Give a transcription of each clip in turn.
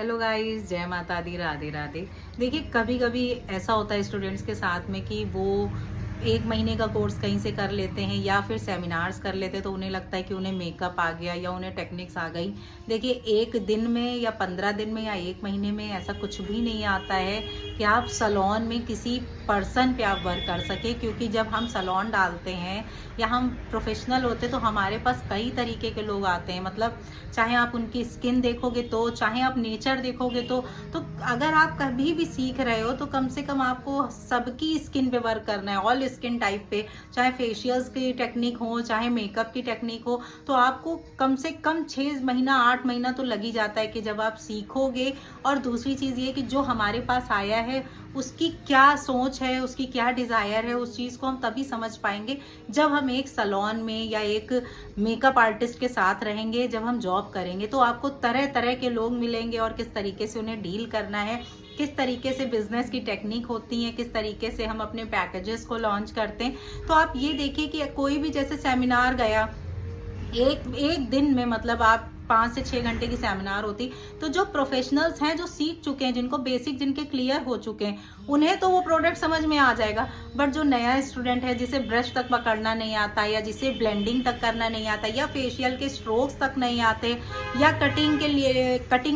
Hello guys, जय माता दी, राधे राधे। देखिए, कभी कभी ऐसा होता है स्टूडेंट्स के साथ में कि वो 1 महीने का कोर्स कहीं से कर लेते हैं या फिर सेमिनार्स कर लेते हैं, तो उन्हें लगता है कि उन्हें मेकअप आ गया या उन्हें टेक्निक्स आ गई। देखिए, 1 दिन में या 15 दिन में या 1 महीने में ऐसा कुछ भी नहीं आता है कि आप सलोन में किसी पर्सन पे आप वर्क कर सके, क्योंकि जब हम सलोन डालते हैं या हम प्रोफेशनल होते हैं तो हमारे पास कई तरीके के लोग आते हैं। मतलब चाहे आप उनकी स्किन देखोगे तो, चाहे आप नेचर देखोगे तो अगर आप कभी भी सीख रहे हो तो कम से कम आपको सबकी स्किन पे वर्क करना है, ऑल स्किन टाइप पे। चाहे फेशियल्स की टेक्निक हो, चाहे मेकअप की टेक्निक हो, तो आपको कम से कम 6 महीना 8 महीना तो लग ही जाता है कि जब आप सीखोगे। और दूसरी चीज़ ये कि जो हमारे पास आया है उसकी क्या सोच है, उसकी क्या डिज़ायर है, उस चीज़ को हम तभी समझ पाएंगे जब हम एक सलोन में या एक मेकअप आर्टिस्ट के साथ रहेंगे, जब हम जॉब करेंगे। तो आपको तरह तरह के लोग मिलेंगे और किस तरीके से उन्हें डील करना है, किस तरीके से बिजनेस की टेक्निक होती है, किस तरीके से हम अपने पैकेजेस को लॉन्च करते हैं। तो आप ये देखिए कि कोई भी जैसे सेमिनार गया, एक एक दिन में मतलब आप 5 से 6 घंटे की सेमिनार होती। तो जो प्रोफेशनल्स हैं, जो सीख चुके हैं, जिनको बेसिक जिनके क्लियर हो चुके हैं, उन्हें तो वो प्रोडक्ट समझ में आ जाएगा। बट जो नया स्टूडेंट है, जिसे ब्रश तक पकड़ना नहीं आता, या जिसे ब्लेंडिंग तक करना नहीं आता, या फेशियल के स्ट्रोक्स तक नहीं आते, या कटिंग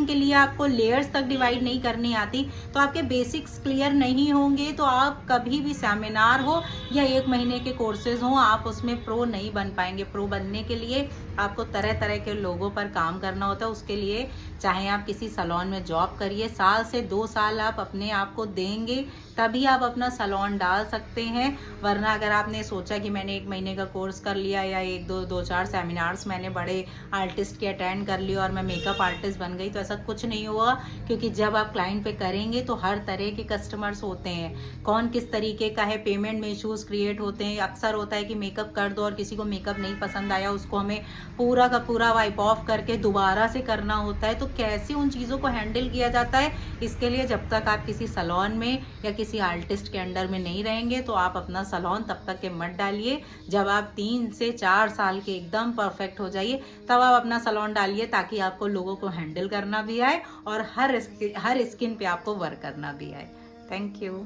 के लिए आपको लेयर्स तक डिवाइड नहीं करनी आती, तो आपके बेसिक्स क्लियर नहीं होंगे तो आप कभी भी सेमिनार हो या 1 महीने के कोर्सेज हो, आप उसमें प्रो नहीं बन पाएंगे। प्रो बनने के लिए आपको तरह तरह के लोगों पर काम करना होता है। उसके लिए चाहे आप किसी सलोन में जॉब करिए, 1 से 2 साल आप अपने आप को देंगे, तभी आप अपना सलोन डाल सकते हैं। वरना अगर आपने सोचा कि मैंने 1 महीने का कोर्स कर लिया या 1 2 4 सेमिनार्स मैंने बड़े आर्टिस्ट के अटेंड कर लिया और मैं मेकअप आर्टिस्ट बन गई, तो ऐसा कुछ नहीं हुआ। क्योंकि जब आप क्लाइंट पे करेंगे तो हर तरह के कस्टमर्स होते हैं, कौन किस तरीके का है, पेमेंट में इश्यूज क्रिएट होते हैं। अक्सर होता है कि मेकअप कर दो और किसी को मेकअप नहीं पसंद आया, उसको हमें पूरा का पूरा वाइप ऑफ करके दोबारा से करना होता है। तो कैसे उन चीज़ों को हैंडल किया जाता है, इसके लिए जब तक आप किसी सलोन में या किसी आर्टिस्ट के अंडर में नहीं रहेंगे तो आप अपना सलोन तब तक के मत डालिए। जब आप 3 से 4 साल के एकदम परफेक्ट हो जाइए, तब आप अपना सलोन डालिए, ताकि आपको लोगों को हैंडल करना भी आए और हर स्किन पे आपको वर्क करना भी आए। Thank you.